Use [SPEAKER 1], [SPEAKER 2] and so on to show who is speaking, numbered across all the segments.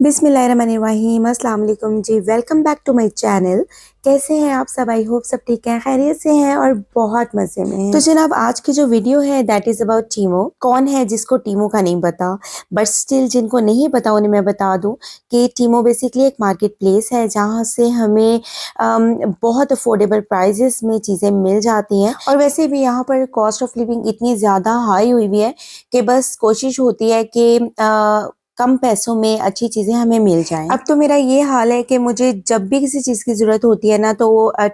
[SPEAKER 1] बिस्मिल्लाहिर्रहमानिर्रहीम, अस्सलाम वालेकुम जी। Welcome back to my channel. कैसे हैं आप सब? आई होप सब ठीक हैं, खैरियत से हैं और बहुत मज़े में हैं। तो जनाब आज की जो वीडियो है दैट इज़ अबाउट टीमो। कौन है जिसको टीमो का नहीं पता, बट स्टिल जिनको नहीं पता उन्हें मैं बता दूं कि टीमो बेसिकली एक मार्केट प्लेस है जहां से हमें बहुत अफोर्डेबल प्राइजेस में चीज़ें मिल जाती हैं। और वैसे भी यहाँ पर कॉस्ट ऑफ लिविंग इतनी ज़्यादा हाई हुई हुई है कि बस कोशिश होती है कि कम पैसों में अच्छी चीज़ें हमें मिल जाएं। अब तो मेरा ये हाल है कि मुझे जब भी किसी चीज़ की ज़रूरत होती है ना तो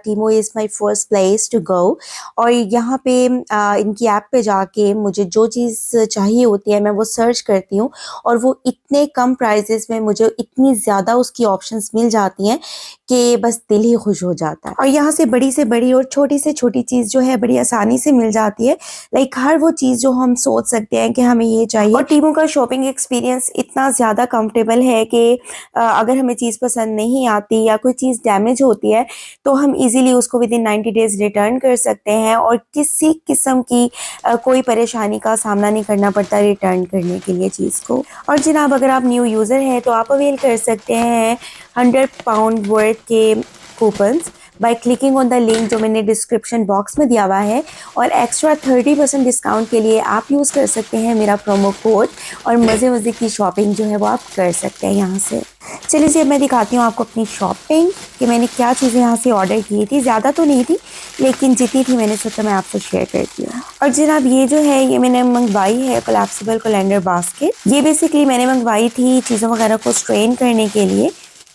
[SPEAKER 1] टीमो is my first place to go. और यहाँ पे इनकी ऐप पे जाके मुझे जो चीज़ चाहिए होती है मैं वो सर्च करती हूँ और वो इतने कम प्राइजेस में मुझे इतनी ज़्यादा उसकी ऑप्शंस मिल जाती हैं कि बस दिल ही खुश हो जाता है। और यहाँ से बड़ी और छोटी से छोटी चीज़ जो है बड़ी आसानी से मिल जाती है। लाइक हर वो चीज़ जो हम सोच सकते हैं कि हमें ये चाहिए। और टीमो का शॉपिंग एक्सपीरियंस इतना ज़्यादा कंफर्टेबल है कि अगर हमें चीज़ पसंद नहीं आती या कोई चीज़ डैमेज होती है तो हम इजीली उसको विद इन 90 डेज़ रिटर्न कर सकते हैं और किसी किस्म की कोई परेशानी का सामना नहीं करना पड़ता रिटर्न करने के लिए चीज़ को। और जनाब अगर आप न्यू यूज़र हैं तो आप अवेल कर सकते हैं 100 पाउंड वर्थ के coupons by clicking on the link जो मैंने डिस्क्रिप्शन बॉक्स में दिया हुआ है। और एक्स्ट्रा 30% डिस्काउंट के लिए आप यूज़ कर सकते हैं मेरा प्रोमो कोड और मज़े की शॉपिंग जो है वो आप कर सकते हैं यहाँ से। चलिए जी अब मैं दिखाती हूँ आपको अपनी शॉपिंग कि मैंने क्या चीज़ें यहाँ से ऑर्डर की थी। ज़्यादा तो नहीं थी लेकिन जितनी थी मैंने सोचा मैं आपसे शेयर करती हूँ। और जनाब ये जो है ये मैंने मंगवाई है कोलैप्सिबल कैलेंडर बास्केट। ये बेसिकली मैंने मंगवाई थी चीज़ों वगैरह को स्ट्रेन करने के लिए,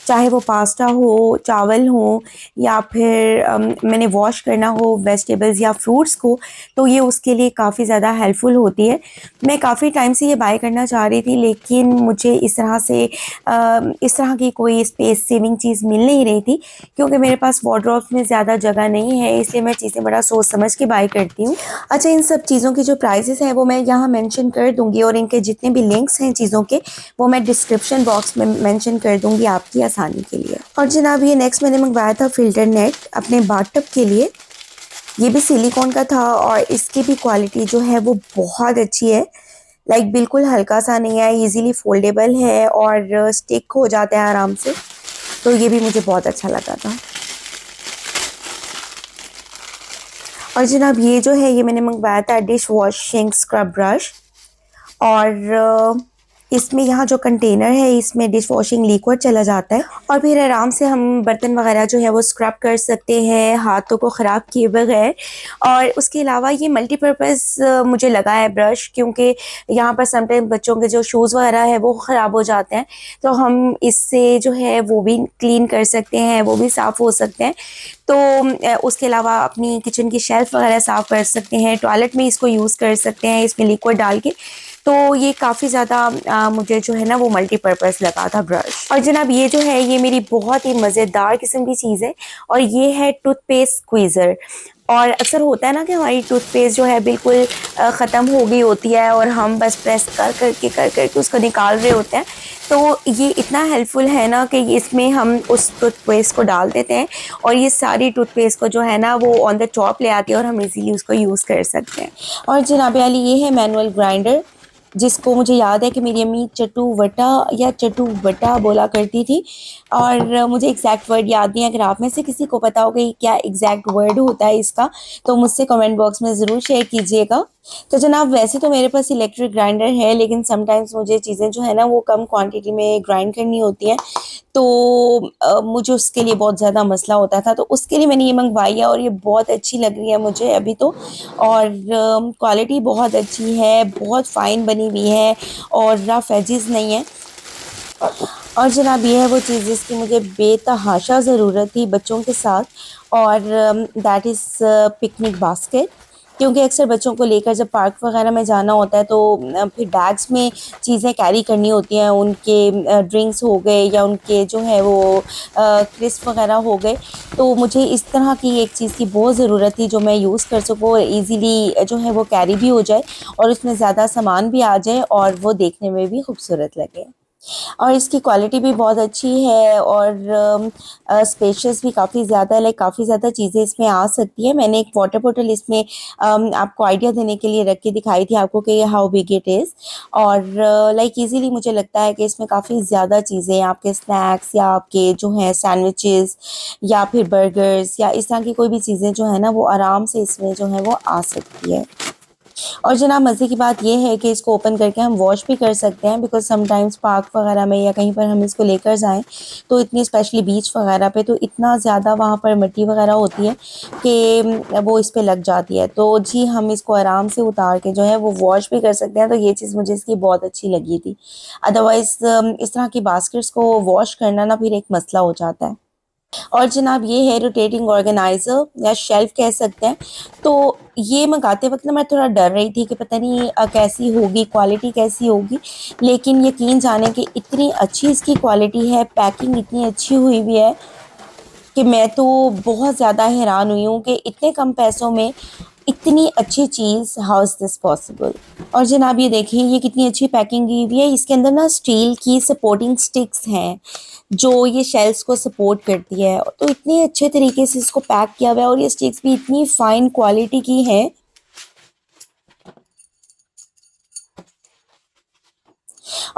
[SPEAKER 1] चाहे वो पास्ता हो, चावल हो या फिर मैंने वॉश करना हो वेजिटेबल्स या फ्रूट्स को, तो ये उसके लिए काफ़ी ज़्यादा हेल्पफुल होती है। मैं काफ़ी टाइम से ये बाय करना चाह रही थी लेकिन मुझे इस तरह की कोई स्पेस सेविंग चीज़ मिल नहीं रही थी क्योंकि मेरे पास वार्डरोब्स में ज़्यादा जगह नहीं है, इसलिए मैं चीज़ें बड़ा सोच समझ के बाय करती हूँ। अच्छा इन सब चीज़ों की जो प्राइसेस हैं वो मैं यहाँ मेंशन कर दूँगी और इनके जितने भी लिंक्स हैं चीज़ों के वो मैं डिस्क्रिप्शन बॉक्स में मेंशन कर दूँगी आपकी आसानी के लिए। और जनाब ये नेक्स्ट मैंने मंगवाया था फ़िल्टर नेट अपने बाथटब के लिए। ये भी सिलिकॉन का था और इसकी भी क्वालिटी जो है वो बहुत अच्छी है। लाइक बिल्कुल हल्का सा नहीं है, इजीली फोल्डेबल है और स्टिक हो जाता है आराम से, तो ये भी मुझे बहुत अच्छा लगा था। और जनाब ये जो है ये मैंने मंगवाया था डिश वॉशिंग स्क्रब ब्रश और इसमें यहाँ जो कंटेनर है इसमें डिश वॉशिंग लिक्विड चला जाता है और फिर आराम से हम बर्तन वगैरह जो है वो स्क्रब कर सकते हैं हाथों को ख़राब किए बगैर। और उसके अलावा ये मल्टीपर्पज़ मुझे लगा है ब्रश, क्योंकि यहाँ पर समटाइम बच्चों के जो शूज़ वगैरह है वो ख़राब हो जाते हैं तो हम इससे जो है वो भी क्लीन कर सकते हैं, वो भी साफ़ हो सकते हैं। तो उसके अलावा अपनी किचन की शेल्फ़ वगैरह साफ़ कर सकते हैं, टॉयलेट में इसको यूज़ कर सकते हैं इसमें लिक्विड डाल के। तो ये काफ़ी ज़्यादा मुझे जो है ना वो मल्टीपर्पज़ लगा था ब्रश। और जनाब ये जो है ये मेरी बहुत ही मज़ेदार किस्म की चीज़ है और ये है टूथपेस्ट स्क्वीज़र। और अक्सर होता है ना कि हमारी टूथपेस्ट जो है बिल्कुल ख़त्म हो गई होती है और हम बस प्रेस कर करके उसको निकाल रहे होते हैं, तो ये इतना हेल्पफुल है ना कि इसमें हम उस टूथपेस्ट को डाल देते हैं और ये सारी टूथपेस्ट को जो है ना वो ऑन द टॉप ले आती है और हम इजीली उसको यूज़ कर सकते हैं। और जनाब वाली ये है मैनुअल ग्राइंडर, जिसको मुझे याद है कि मेरी अम्मी चटू वटा या चटू बटा बोला करती थी और मुझे एग्जैक्ट वर्ड याद नहीं है। अगर आप में से किसी को पता हो कि क्या एग्जैक्ट वर्ड होता है इसका तो मुझसे कमेंट बॉक्स में ज़रूर शेयर कीजिएगा। तो जनाब वैसे तो मेरे पास इलेक्ट्रिक ग्राइंडर है लेकिन समटाइम्स मुझे चीज़ें जो है ना वो कम क्वांटिटी में ग्राइंड करनी होती हैं, तो मुझे उसके लिए बहुत ज़्यादा मसला होता था, तो उसके लिए मैंने ये मंगवाई है और ये बहुत अच्छी लग रही है मुझे अभी तो। और क्वालिटी बहुत अच्छी है, बहुत फ़ाइन बनी हुई है और रफ एजेस नहीं है। और जनाब ये है वो चीज़ जिसकी मुझे बेतहाशा ज़रूरत थी बच्चों के साथ, और दैट इज़ पिकनिक बास्केट। क्योंकि अक्सर बच्चों को लेकर जब पार्क वगैरह में जाना होता है तो फिर बैग्स में चीज़ें कैरी करनी होती हैं, उनके ड्रिंक्स हो गए या उनके जो है वो क्रिस्प वगैरह हो गए, तो मुझे इस तरह की एक चीज़ की बहुत ज़रूरत थी जो मैं यूज़ कर सकूँ और ईज़िली जो है वो कैरी भी हो जाए और उसमें ज़्यादा सामान भी आ जाए और वो देखने में भी खूबसूरत लगे। और इसकी क्वालिटी भी बहुत अच्छी है और स्पेशियस भी काफ़ी ज़्यादा, लाइक काफ़ी ज़्यादा चीज़ें इसमें आ सकती है। मैंने एक वाटर बॉटल इसमें आपको आइडिया देने के लिए रख के दिखाई थी आपको कि हाउ बिग इट इज़। और लाइक इजीली मुझे लगता है कि इसमें काफ़ी ज़्यादा चीज़ें, आपके स्नैक्स या आपके जो हैं सैंडविचेस या फिर बर्गर्स या इस तरह की कोई भी चीज़ें जो है ना वो आराम से इसमें जो है वो आ सकती है। और जनाब मज़े की बात ये है कि इसको ओपन करके हम वॉश भी कर सकते हैं, बिकॉज़ समटाइम्स पार्क वगैरह में या कहीं पर हम इसको लेकर जाएं तो इतनी, स्पेशली बीच वगैरह पे, तो इतना ज़्यादा वहाँ पर मिट्टी वगैरह होती है कि वो इस पे लग जाती है। तो जी हम इसको आराम से उतार के जो है वो वॉश भी कर सकते हैं। तो ये चीज़ मुझे इसकी बहुत अच्छी लगी थी। अदरवाइज़ इस तरह की बास्केट्स को वॉश करना ना फिर एक मसला हो जाता है। और जनाब ये है रोटेटिंग ऑर्गेनाइज़र या शेल्फ कह सकते हैं। तो ये मंगाते वक्त ना मैं थोड़ा डर रही थी कि पता नहीं कैसी होगी, क्वालिटी कैसी होगी, लेकिन यकीन जाने कि इतनी अच्छी इसकी क्वालिटी है, पैकिंग इतनी अच्छी हुई हुई है कि मैं तो बहुत ज़्यादा हैरान हुई हूँ कि इतने कम पैसों में इतनी अच्छी चीज़, हाउ इज़ दिस पॉसिबल। और जनाब ये देखिए ये कितनी अच्छी पैकिंग की हुई है। इसके अंदर ना स्टील की सपोर्टिंग स्टिक्स हैं जो ये शेल्स को सपोर्ट करती है। तो इतने अच्छे तरीके से इसको पैक किया हुआ है और ये स्टिक्स भी इतनी फाइन क्वालिटी की हैं।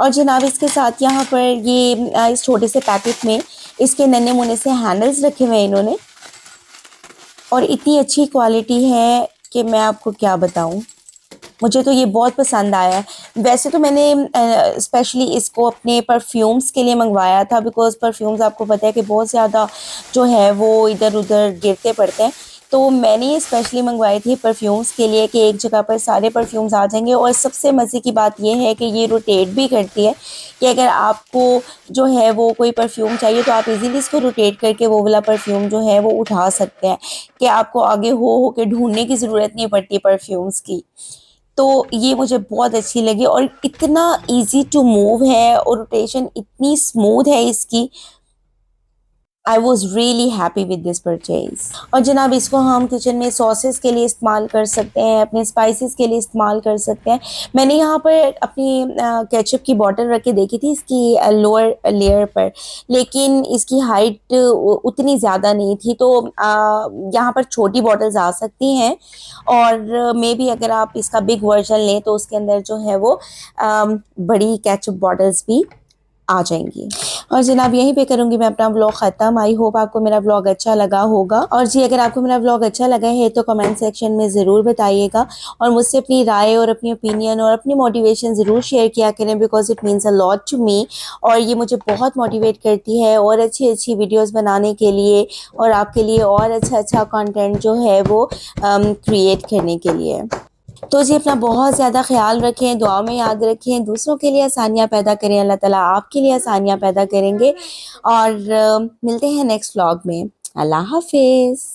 [SPEAKER 1] और जनाब इसके साथ यहाँ पर ये इस छोटे से पैकेट में इसके नन्हे मुन्ने से हैंडल्स रखे हुए हैं इन्होंने, और इतनी अच्छी क्वालिटी है कि मैं आपको क्या बताऊं। मुझे तो ये बहुत पसंद आया है। वैसे तो मैंने स्पेशली इसको अपने परफ्यूम्स के लिए मंगवाया था, बिकॉज़ परफ्यूम्स आपको पता है कि बहुत ज़्यादा जो है वो इधर उधर गिरते पड़ते हैं। तो मैंने ये स्पेशली मंगवाई थी परफ्यूम्स के लिए कि एक जगह पर सारे परफ्यूम्स आ जाएंगे। और सबसे मज़े की बात ये है कि ये रोटेट भी करती है, कि अगर आपको जो है वो कोई परफ्यूम चाहिए तो आप इजीली इसको रोटेट करके वो वाला परफ्यूम जो है वो उठा सकते हैं, कि आपको आगे हो के ढूंढने की ज़रूरत नहीं पड़ती परफ्यूम्स की। तो ये मुझे बहुत अच्छी लगी और इतना इजी टू मूव है और रोटेशन इतनी स्मूथ है इसकी। I was really happy with this purchase. और जनाब इसको हम किचन में सॉसेस के लिए इस्तेमाल कर सकते हैं, अपने स्पाइसेस के लिए इस्तेमाल कर सकते हैं। मैंने यहाँ पर अपनी केचप की बॉटल रख के देखी थी इसकी लोअर लेयर पर, लेकिन इसकी हाइट उतनी ज़्यादा नहीं थी। तो यहाँ पर छोटी बॉटल्स आ सकती हैं, और मे बी अगर आप इसका बिग वर्जन लें तो उसके अंदर जो है वो बड़ी केचप बॉटल्स भी आ जाएंगी। और जनाब यहीं पे करूंगी मैं अपना व्लॉग ख़त्म। आई होप आपको मेरा व्लॉग अच्छा लगा होगा। और जी अगर आपको मेरा व्लॉग अच्छा लगा है तो कमेंट सेक्शन में ज़रूर बताइएगा, और मुझसे अपनी राय और अपनी ओपिनियन और अपनी मोटिवेशन ज़रूर शेयर किया करें, because it means a lot to me. और ये मुझे बहुत मोटिवेट करती है और अच्छी अच्छी वीडियोज़ बनाने के लिए, और आपके लिए और अच्छा अच्छा कॉन्टेंट जो है वो क्रिएट करने के लिए। तो जी अपना बहुत ज़्यादा ख्याल रखें, दुआ में याद रखें, दूसरों के लिए आसानियाँ पैदा करें, अल्लाह ताला आपके लिए आसानियाँ पैदा करेंगे। और मिलते हैं नेक्स्ट व्लॉग में। अल्लाह हाफिज़।